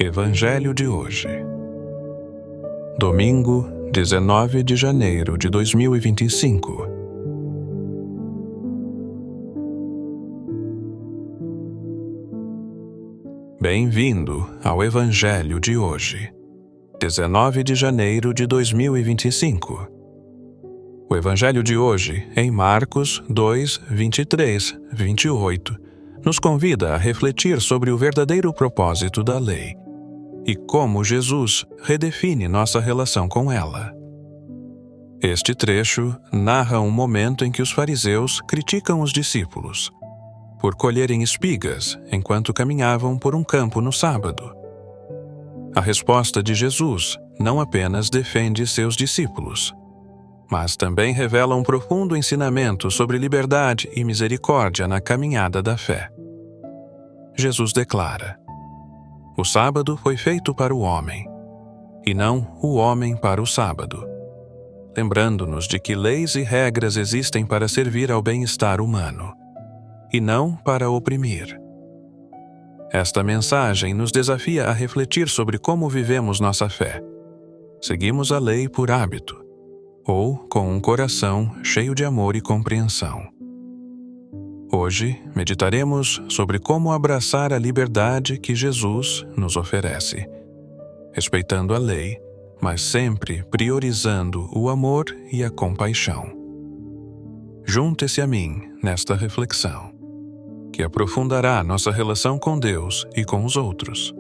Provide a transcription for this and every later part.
Evangelho de hoje. Domingo, 19 de janeiro de 2025. Bem-vindo ao Evangelho de hoje, 19 de janeiro de 2025. O Evangelho de hoje, em Marcos 2, 23, 28, nos convida a refletir sobre o verdadeiro propósito da lei e como Jesus redefine nossa relação com ela. Este trecho narra um momento em que os fariseus criticam os discípulos por colherem espigas enquanto caminhavam por um campo no sábado. A resposta de Jesus não apenas defende seus discípulos, mas também revela um profundo ensinamento sobre liberdade e misericórdia na caminhada da fé. Jesus declara: o sábado foi feito para o homem, e não o homem para o sábado, lembrando-nos de que leis e regras existem para servir ao bem-estar humano, e não para oprimir. Esta mensagem nos desafia a refletir sobre como vivemos nossa fé. Seguimos a lei por hábito, ou com um coração cheio de amor e compreensão. Hoje, meditaremos sobre como abraçar a liberdade que Jesus nos oferece, respeitando a lei, mas sempre priorizando o amor e a compaixão. Junte-se a mim nesta reflexão, que aprofundará nossa relação com Deus e com os outros.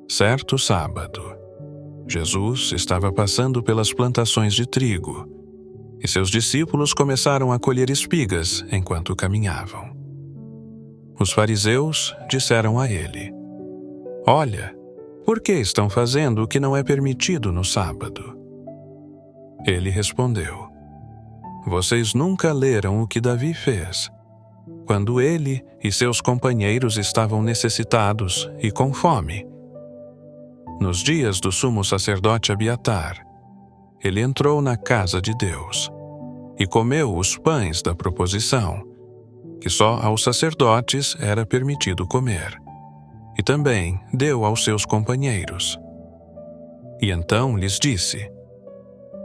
Certo sábado, Jesus estava passando pelas plantações de trigo, e seus discípulos começaram a colher espigas enquanto caminhavam. Os fariseus disseram a ele: "Olha, por que estão fazendo o que não é permitido no sábado?" Ele respondeu: "Vocês nunca leram o que Davi fez, quando ele e seus companheiros estavam necessitados e com fome. Nos dias do sumo sacerdote Abiatar, ele entrou na casa de Deus e comeu os pães da proposição, que só aos sacerdotes era permitido comer, e também deu aos seus companheiros. E então lhes disse: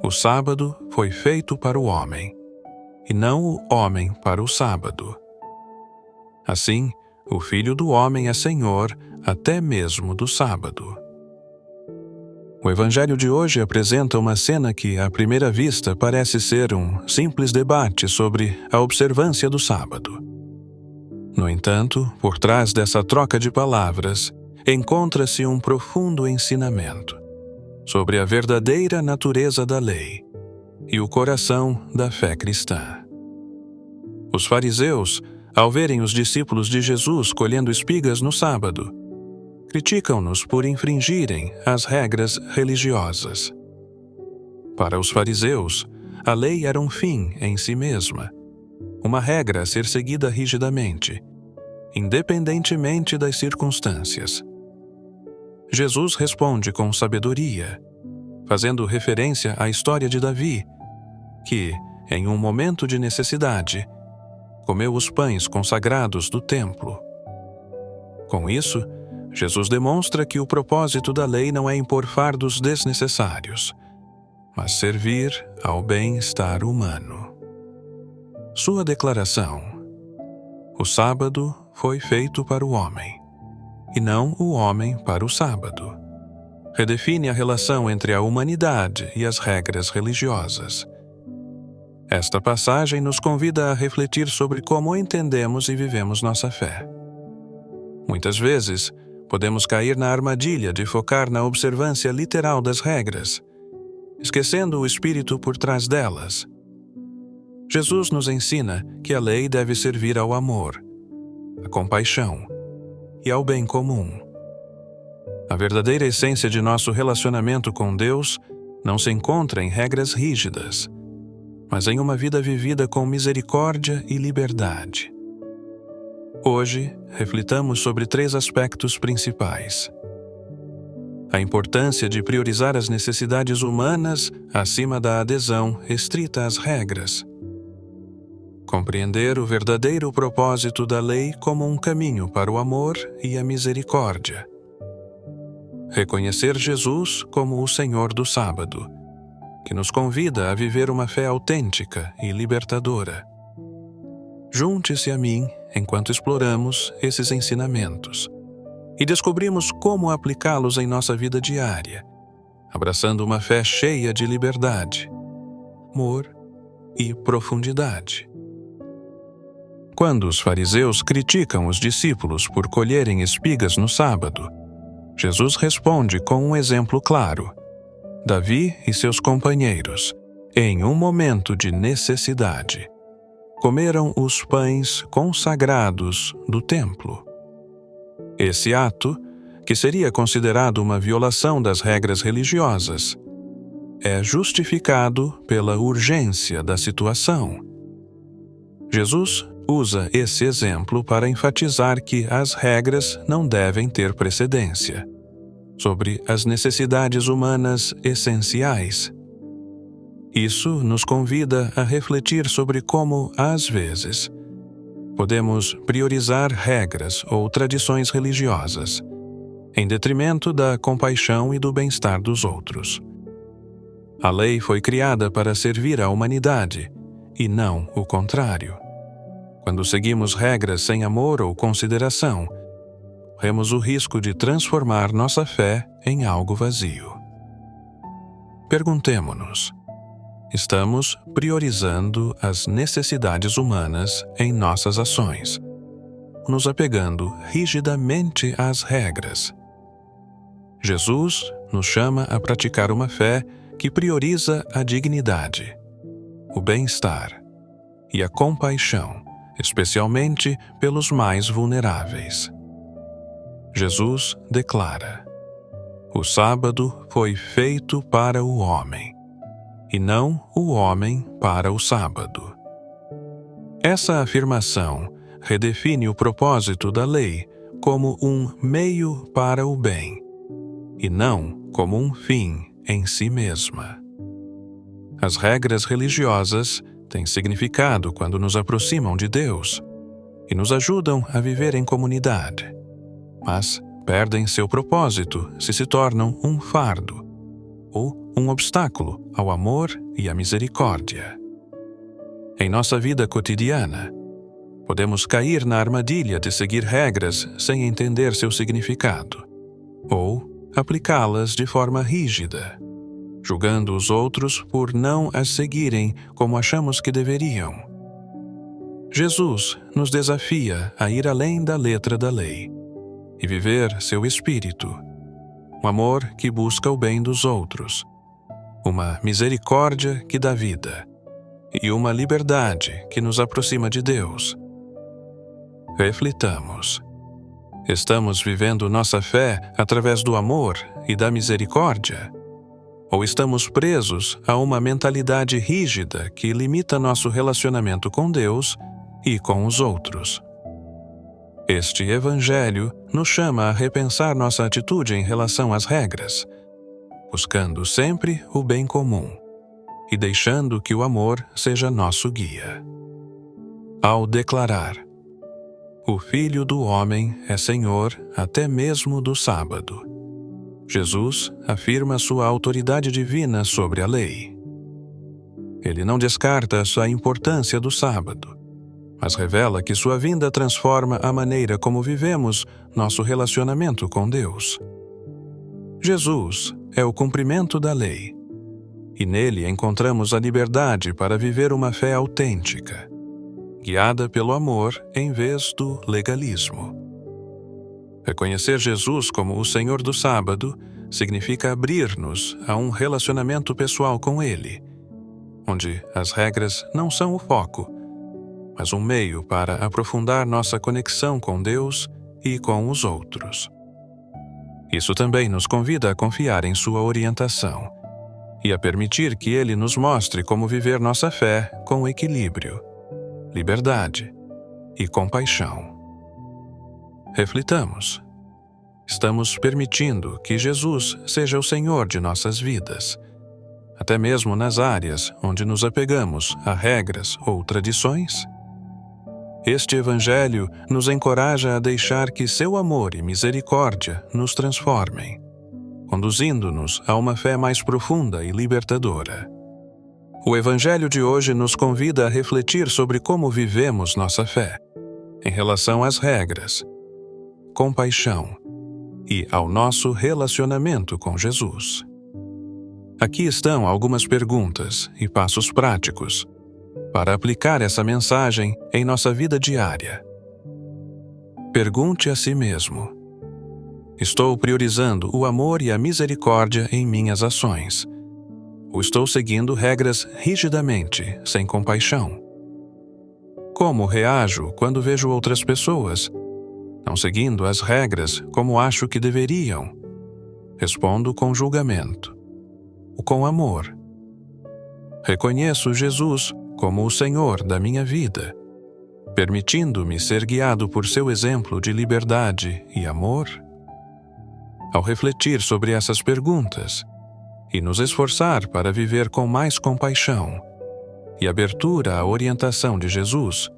o sábado foi feito para o homem, e não o homem para o sábado. Assim, o Filho do Homem é Senhor até mesmo do sábado." O Evangelho de hoje apresenta uma cena que, à primeira vista, parece ser um simples debate sobre a observância do sábado. No entanto, por trás dessa troca de palavras, encontra-se um profundo ensinamento sobre a verdadeira natureza da lei e o coração da fé cristã. Os fariseus, ao verem os discípulos de Jesus colhendo espigas no sábado, criticam-nos por infringirem as regras religiosas. Para os fariseus, a lei era um fim em si mesma, uma regra a ser seguida rigidamente, independentemente das circunstâncias. Jesus responde com sabedoria, fazendo referência à história de Davi, que, em um momento de necessidade, comeu os pães consagrados do templo. Com isso, Jesus demonstra que o propósito da lei não é impor fardos desnecessários, mas servir ao bem-estar humano. Sua declaração: o sábado foi feito para o homem, e não o homem para o sábado, redefine a relação entre a humanidade e as regras religiosas. Esta passagem nos convida a refletir sobre como entendemos e vivemos nossa fé. Muitas vezes, podemos cair na armadilha de focar na observância literal das regras, esquecendo o espírito por trás delas. Jesus nos ensina que a lei deve servir ao amor, à compaixão e ao bem comum. A verdadeira essência de nosso relacionamento com Deus não se encontra em regras rígidas, mas em uma vida vivida com misericórdia e liberdade. Hoje, reflitamos sobre 3 aspectos principais: a importância de priorizar as necessidades humanas acima da adesão restrita às regras, compreender o verdadeiro propósito da lei como um caminho para o amor e a misericórdia, reconhecer Jesus como o Senhor do sábado, que nos convida a viver uma fé autêntica e libertadora. Junte-se a mim enquanto exploramos esses ensinamentos e descobrimos como aplicá-los em nossa vida diária, abraçando uma fé cheia de liberdade, amor e profundidade. Quando os fariseus criticam os discípulos por colherem espigas no sábado, Jesus responde com um exemplo claro. Davi e seus companheiros, em um momento de necessidade, comeram os pães consagrados do templo. Esse ato, que seria considerado uma violação das regras religiosas, é justificado pela urgência da situação. Jesus usa esse exemplo para enfatizar que as regras não devem ter precedência sobre as necessidades humanas essenciais. Isso nos convida a refletir sobre como, às vezes, podemos priorizar regras ou tradições religiosas, em detrimento da compaixão e do bem-estar dos outros. A lei foi criada para servir à humanidade, e não o contrário. Quando seguimos regras sem amor ou consideração, corremos o risco de transformar nossa fé em algo vazio. Perguntemo-nos: estamos priorizando as necessidades humanas em nossas ações, nos apegando rigidamente às regras? Jesus nos chama a praticar uma fé que prioriza a dignidade, o bem-estar e a compaixão, especialmente pelos mais vulneráveis. Jesus declara: o sábado foi feito para o homem, e não o homem para o sábado. Essa afirmação redefine o propósito da lei como um meio para o bem, e não como um fim em si mesma. As regras religiosas têm significado quando nos aproximam de Deus e nos ajudam a viver em comunidade, mas perdem seu propósito se tornam um fardo ou um obstáculo ao amor e à misericórdia. Em nossa vida cotidiana, podemos cair na armadilha de seguir regras sem entender seu significado, ou aplicá-las de forma rígida, julgando os outros por não as seguirem como achamos que deveriam. Jesus nos desafia a ir além da letra da lei e viver seu espírito, um amor que busca o bem dos outros, uma misericórdia que dá vida e uma liberdade que nos aproxima de Deus. Reflitamos: estamos vivendo nossa fé através do amor e da misericórdia? Ou estamos presos a uma mentalidade rígida que limita nosso relacionamento com Deus e com os outros? Este Evangelho nos chama a repensar nossa atitude em relação às regras, buscando sempre o bem comum e deixando que o amor seja nosso guia. Ao declarar: o Filho do Homem é Senhor até mesmo do sábado, Jesus afirma sua autoridade divina sobre a lei. Ele não descarta a importância do sábado, mas revela que sua vinda transforma a maneira como vivemos nosso relacionamento com Deus. Jesus é o cumprimento da lei, e nele encontramos a liberdade para viver uma fé autêntica, guiada pelo amor em vez do legalismo. Reconhecer Jesus como o Senhor do sábado significa abrir-nos a um relacionamento pessoal com Ele, onde as regras não são o foco, mas um meio para aprofundar nossa conexão com Deus e com os outros. Isso também nos convida a confiar em sua orientação e a permitir que Ele nos mostre como viver nossa fé com equilíbrio, liberdade e compaixão. Reflitamos: estamos permitindo que Jesus seja o Senhor de nossas vidas, até mesmo nas áreas onde nos apegamos a regras ou tradições? Este Evangelho nos encoraja a deixar que seu amor e misericórdia nos transformem, conduzindo-nos a uma fé mais profunda e libertadora. O Evangelho de hoje nos convida a refletir sobre como vivemos nossa fé, em relação às regras, compaixão e ao nosso relacionamento com Jesus. Aqui estão algumas perguntas e passos práticos para aplicar essa mensagem em nossa vida diária. Pergunte a si mesmo: estou priorizando o amor e a misericórdia em minhas ações? Ou estou seguindo regras rigidamente, sem compaixão? Como reajo quando vejo outras pessoas não seguindo as regras como acho que deveriam? Respondo com julgamento ou com amor? Reconheço Jesus como o Senhor da minha vida, permitindo-me ser guiado por seu exemplo de liberdade e amor? Ao refletir sobre essas perguntas e nos esforçar para viver com mais compaixão e abertura à orientação de Jesus,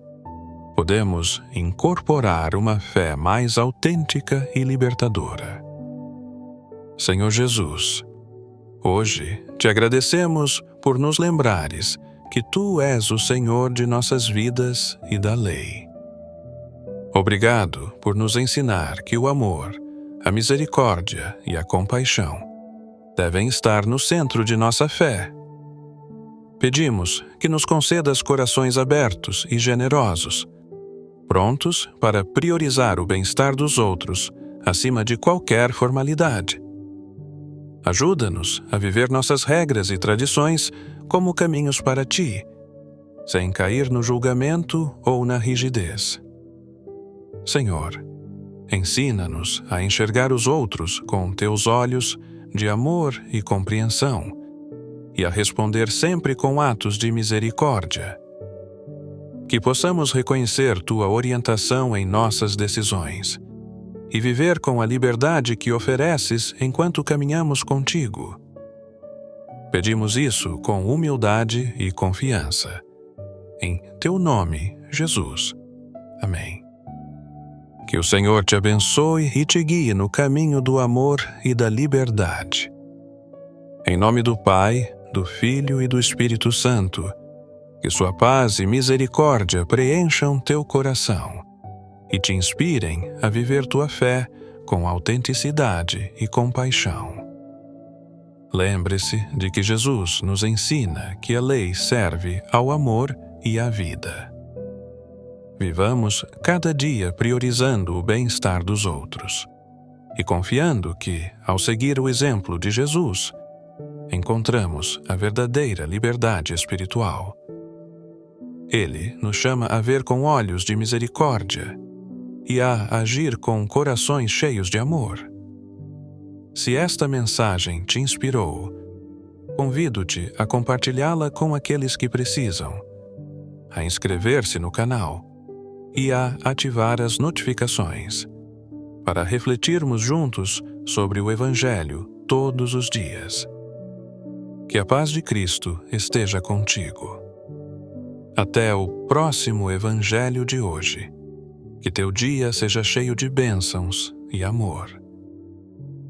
podemos incorporar uma fé mais autêntica e libertadora. Senhor Jesus, hoje te agradecemos por nos lembrares que Tu és o Senhor de nossas vidas e da lei. Obrigado por nos ensinar que o amor, a misericórdia e a compaixão devem estar no centro de nossa fé. Pedimos que nos concedas corações abertos e generosos, prontos para priorizar o bem-estar dos outros acima de qualquer formalidade. Ajuda-nos a viver nossas regras e tradições como caminhos para Ti, sem cair no julgamento ou na rigidez. Senhor, ensina-nos a enxergar os outros com Teus olhos de amor e compreensão, e a responder sempre com atos de misericórdia. Que possamos reconhecer Tua orientação em nossas decisões e viver com a liberdade que ofereces enquanto caminhamos contigo. Pedimos isso com humildade e confiança. Em Teu nome, Jesus. Amém. Que o Senhor te abençoe e te guie no caminho do amor e da liberdade. Em nome do Pai, do Filho e do Espírito Santo, que sua paz e misericórdia preencham teu coração e te inspirem a viver tua fé com autenticidade e compaixão. Lembre-se de que Jesus nos ensina que a lei serve ao amor e à vida. Vivamos cada dia priorizando o bem-estar dos outros e confiando que, ao seguir o exemplo de Jesus, encontramos a verdadeira liberdade espiritual. Ele nos chama a ver com olhos de misericórdia e a agir com corações cheios de amor. Se esta mensagem te inspirou, convido-te a compartilhá-la com aqueles que precisam, a inscrever-se no canal e a ativar as notificações, para refletirmos juntos sobre o Evangelho todos os dias. Que a paz de Cristo esteja contigo. Até o próximo Evangelho de hoje. Que teu dia seja cheio de bênçãos e amor.